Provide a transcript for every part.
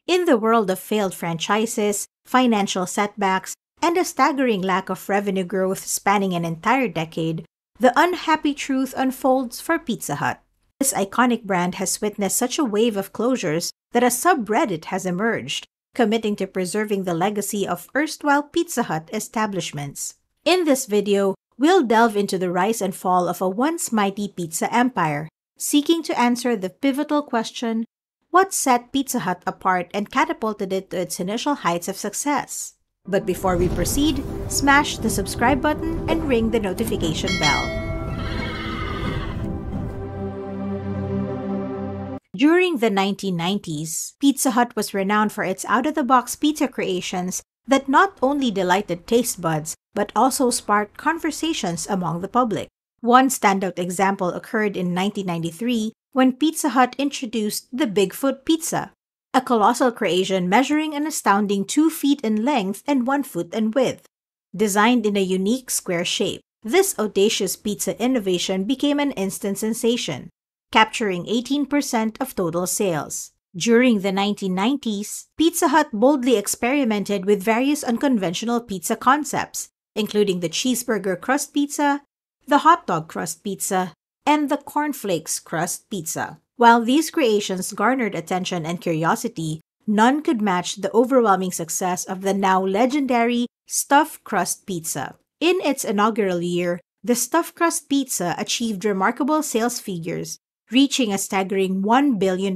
In the world of failed franchises, financial setbacks, and a staggering lack of revenue growth spanning an entire decade, the unhappy truth unfolds for Pizza Hut. This iconic brand has witnessed such a wave of closures that a subreddit has emerged, committing to preserving the legacy of erstwhile Pizza Hut establishments. In this video, we'll delve into the rise and fall of a once mighty pizza empire, seeking to answer the pivotal question, what set Pizza Hut apart and catapulted it to its initial heights of success? But before we proceed, smash the subscribe button and ring the notification bell. During the 1990s, Pizza Hut was renowned for its out-of-the-box pizza creations that not only delighted taste buds, but also sparked conversations among the public. One standout example occurred in 1993 when Pizza Hut introduced the Bigfoot Pizza, a colossal creation measuring an astounding 2 feet in length and 1 foot in width. Designed in a unique square shape, this audacious pizza innovation became an instant sensation, capturing 18% of total sales. During the 1990s, Pizza Hut boldly experimented with various unconventional pizza concepts, including the cheeseburger crust pizza, the hot dog crust pizza, and the cornflakes crust pizza. While these creations garnered attention and curiosity, none could match the overwhelming success of the now legendary stuffed crust pizza. In its inaugural year, the stuffed crust pizza achieved remarkable sales figures, reaching a staggering $1 billion.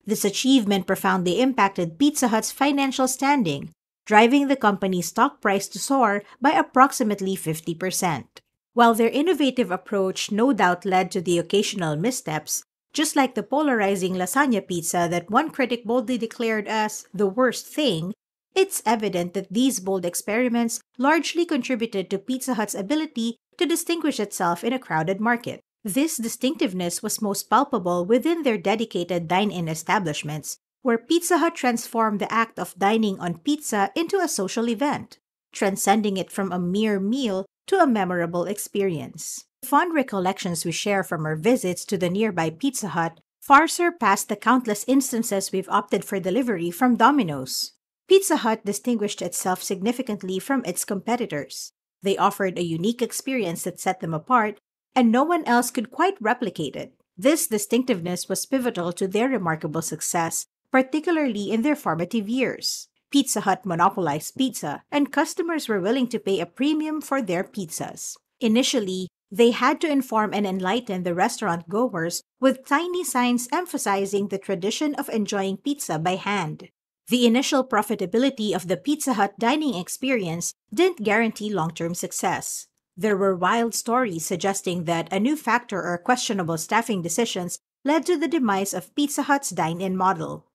This achievement profoundly impacted Pizza Hut's financial standing, driving the company's stock price to soar by approximately 50%. While their innovative approach no doubt led to the occasional missteps, just like the polarizing lasagna pizza that one critic boldly declared as the worst thing, it's evident that these bold experiments largely contributed to Pizza Hut's ability to distinguish itself in a crowded market. This distinctiveness was most palpable within their dedicated dine-in establishments, where Pizza Hut transformed the act of dining on pizza into a social event, transcending it from a mere meal to a memorable experience. The fond recollections we share from our visits to the nearby Pizza Hut far surpass the countless instances we've opted for delivery from Domino's. Pizza Hut distinguished itself significantly from its competitors. They offered a unique experience that set them apart, and no one else could quite replicate it. This distinctiveness was pivotal to their remarkable success, particularly in their formative years. Pizza Hut monopolized pizza, and customers were willing to pay a premium for their pizzas. Initially, they had to inform and enlighten the restaurant-goers with tiny signs emphasizing the tradition of enjoying pizza by hand. The initial profitability of the Pizza Hut dining experience didn't guarantee long-term success. There were wild stories suggesting that a new factor or questionable staffing decisions led to the demise of Pizza Hut's dine-in model.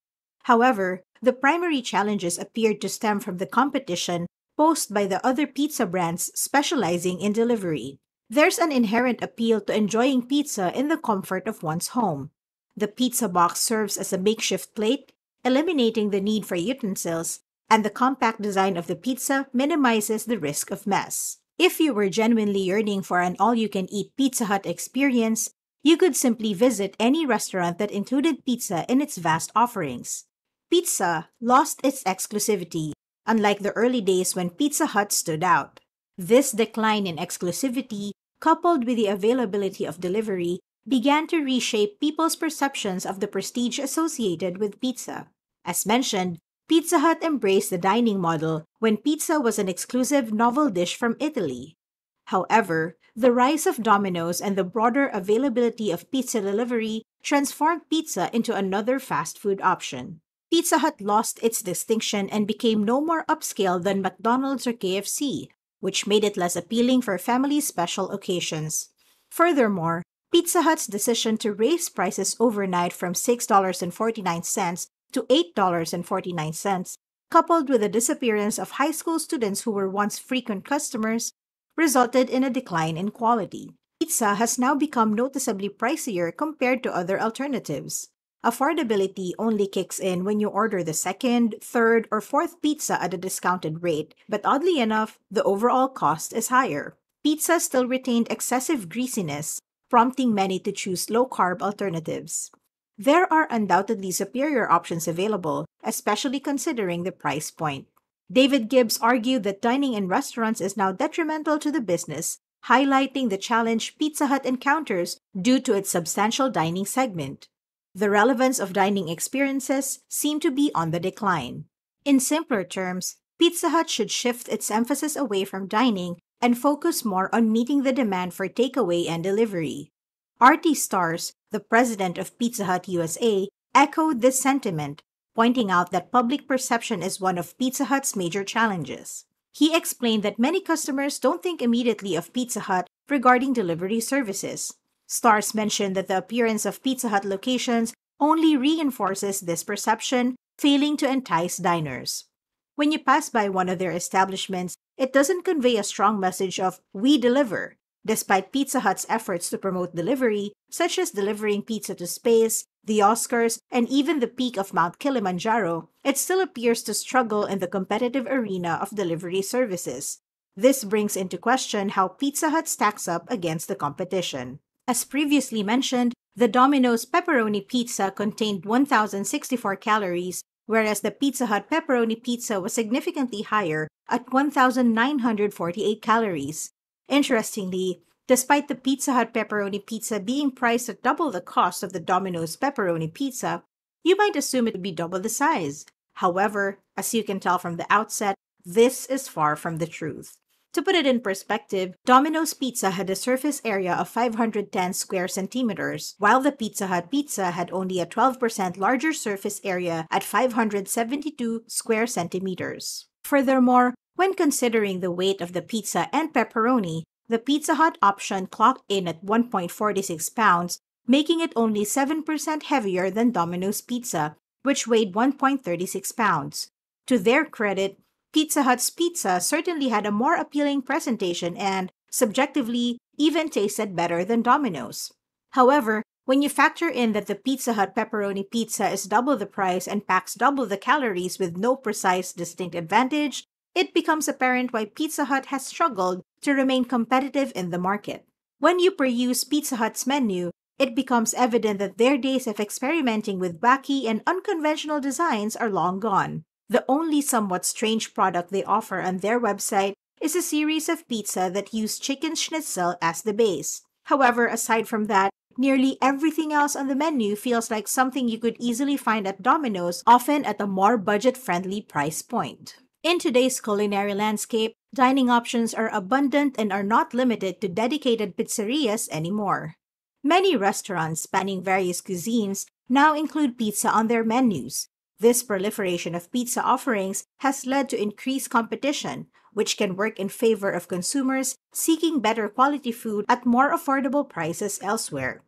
However, the primary challenges appeared to stem from the competition posed by the other pizza brands specializing in delivery. There's an inherent appeal to enjoying pizza in the comfort of one's home. The pizza box serves as a makeshift plate, eliminating the need for utensils, and the compact design of the pizza minimizes the risk of mess. If you were genuinely yearning for an all-you-can-eat Pizza Hut experience, you could simply visit any restaurant that included pizza in its vast offerings. Pizza lost its exclusivity, unlike the early days when Pizza Hut stood out. This decline in exclusivity, coupled with the availability of delivery, began to reshape people's perceptions of the prestige associated with pizza. As mentioned, Pizza Hut embraced the dining model when pizza was an exclusive novel dish from Italy. However, the rise of Domino's and the broader availability of pizza delivery transformed pizza into another fast food option. Pizza Hut lost its distinction and became no more upscale than McDonald's or KFC, which made it less appealing for family special occasions. Furthermore, Pizza Hut's decision to raise prices overnight from $6.49 to $8.49, coupled with the disappearance of high school students who were once frequent customers, resulted in a decline in quality. Pizza has now become noticeably pricier compared to other alternatives. Affordability only kicks in when you order the second, third, or fourth pizza at a discounted rate, but oddly enough, the overall cost is higher. Pizza still retained excessive greasiness, prompting many to choose low-carb alternatives. There are undoubtedly superior options available, especially considering the price point. David Gibbs argued that dining in restaurants is now detrimental to the business, highlighting the challenge Pizza Hut encounters due to its substantial dining segment. The relevance of dining experiences seem to be on the decline. In simpler terms, Pizza Hut should shift its emphasis away from dining and focus more on meeting the demand for takeaway and delivery. Artie Stars, the president of Pizza Hut USA, echoed this sentiment, pointing out that public perception is one of Pizza Hut's major challenges. He explained that many customers don't think immediately of Pizza Hut regarding delivery services. Stars mentioned that the appearance of Pizza Hut locations only reinforces this perception, failing to entice diners. When you pass by one of their establishments, it doesn't convey a strong message of "we deliver." Despite Pizza Hut's efforts to promote delivery, such as delivering pizza to space, the Oscars, and even the peak of Mount Kilimanjaro, it still appears to struggle in the competitive arena of delivery services. This brings into question how Pizza Hut stacks up against the competition. As previously mentioned, the Domino's pepperoni pizza contained 1,064 calories, whereas the Pizza Hut pepperoni pizza was significantly higher at 1,948 calories. Interestingly, despite the Pizza Hut pepperoni pizza being priced at double the cost of the Domino's pepperoni pizza, you might assume it would be double the size. However, as you can tell from the outset, this is far from the truth. To put it in perspective, Domino's Pizza had a surface area of 510 square centimeters, while the Pizza Hut pizza had only a 12% larger surface area at 572 square centimeters. Furthermore, when considering the weight of the pizza and pepperoni, the Pizza Hut option clocked in at 1.46 pounds, making it only 7% heavier than Domino's Pizza, which weighed 1.36 pounds. To their credit, Pizza Hut's pizza certainly had a more appealing presentation and, subjectively, even tasted better than Domino's. However, when you factor in that the Pizza Hut pepperoni pizza is double the price and packs double the calories with no precise, distinct advantage, it becomes apparent why Pizza Hut has struggled to remain competitive in the market. When you peruse Pizza Hut's menu, it becomes evident that their days of experimenting with wacky and unconventional designs are long gone. The only somewhat strange product they offer on their website is a series of pizza that use chicken schnitzel as the base. However, aside from that, nearly everything else on the menu feels like something you could easily find at Domino's, often at a more budget-friendly price point. In today's culinary landscape, dining options are abundant and are not limited to dedicated pizzerias anymore. Many restaurants spanning various cuisines now include pizza on their menus. This proliferation of pizza offerings has led to increased competition, which can work in favor of consumers seeking better quality food at more affordable prices elsewhere.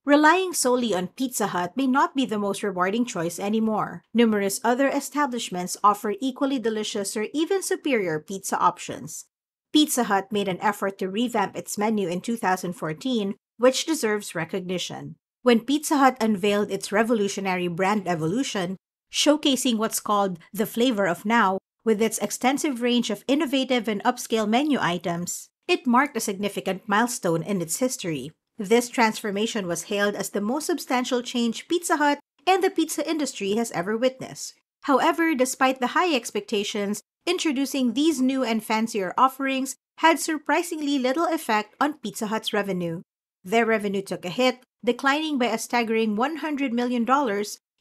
Relying solely on Pizza Hut may not be the most rewarding choice anymore. Numerous other establishments offer equally delicious or even superior pizza options. Pizza Hut made an effort to revamp its menu in 2014, which deserves recognition. When Pizza Hut unveiled its revolutionary brand evolution, showcasing what's called the flavor of now, with its extensive range of innovative and upscale menu items, it marked a significant milestone in its history. This transformation was hailed as the most substantial change Pizza Hut and the pizza industry has ever witnessed. However, despite the high expectations, introducing these new and fancier offerings had surprisingly little effect on Pizza Hut's revenue. Their revenue took a hit, declining by a staggering $100 million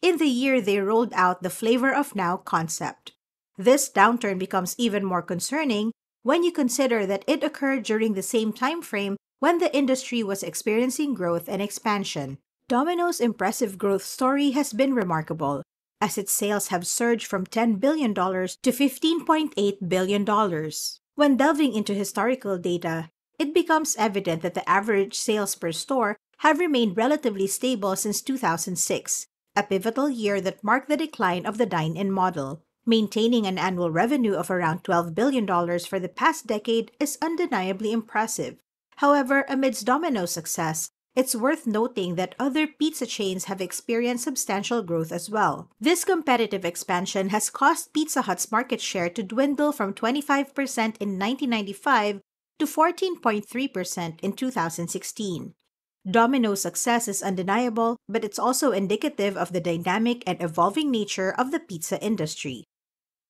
in the year they rolled out the Flavor of Now concept. This downturn becomes even more concerning when you consider that it occurred during the same time frame when the industry was experiencing growth and expansion. Domino's impressive growth story has been remarkable, as its sales have surged from $10 billion to $15.8 billion. When delving into historical data, it becomes evident that the average sales per store have remained relatively stable since 2006, a pivotal year that marked the decline of the dine-in model. Maintaining an annual revenue of around $12 billion for the past decade is undeniably impressive. However, amidst Domino's success, it's worth noting that other pizza chains have experienced substantial growth as well. This competitive expansion has caused Pizza Hut's market share to dwindle from 25% in 1995 to 14.3% in 2016. Domino's success is undeniable, but it's also indicative of the dynamic and evolving nature of the pizza industry.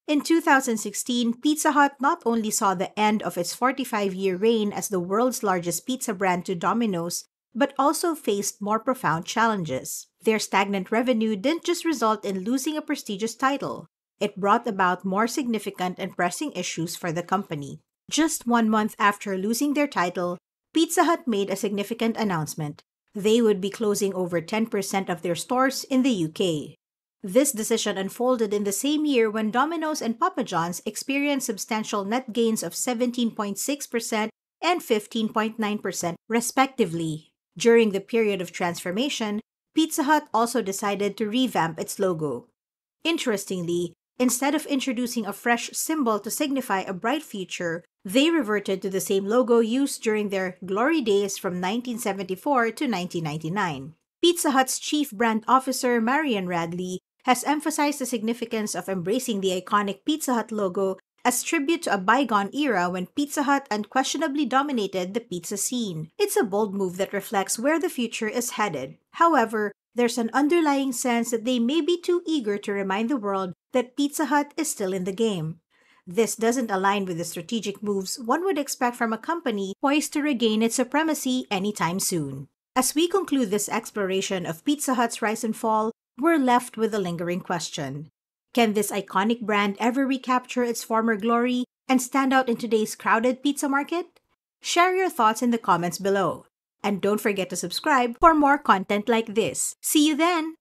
In 2016, Pizza Hut not only saw the end of its 45-year reign as the world's largest pizza brand to Domino's, but also faced more profound challenges. Their stagnant revenue didn't just result in losing a prestigious title. It brought about more significant and pressing issues for the company. Just 1 month after losing their title, Pizza Hut made a significant announcement. They would be closing over 10% of their stores in the UK. This decision unfolded in the same year when Domino's and Papa John's experienced substantial net gains of 17.6% and 15.9%, respectively. During the period of transformation, Pizza Hut also decided to revamp its logo. Interestingly, instead of introducing a fresh symbol to signify a bright future, they reverted to the same logo used during their glory days from 1974 to 1999. Pizza Hut's chief brand officer, Marian Radley, has emphasized the significance of embracing the iconic Pizza Hut logo as tribute to a bygone era when Pizza Hut unquestionably dominated the pizza scene. It's a bold move that reflects where the future is headed. However, there's an underlying sense that they may be too eager to remind the world that Pizza Hut is still in the game. This doesn't align with the strategic moves one would expect from a company poised to regain its supremacy anytime soon. As we conclude this exploration of Pizza Hut's rise and fall, we're left with a lingering question. Can this iconic brand ever recapture its former glory and stand out in today's crowded pizza market? Share your thoughts in the comments below. And don't forget to subscribe for more content like this. See you then!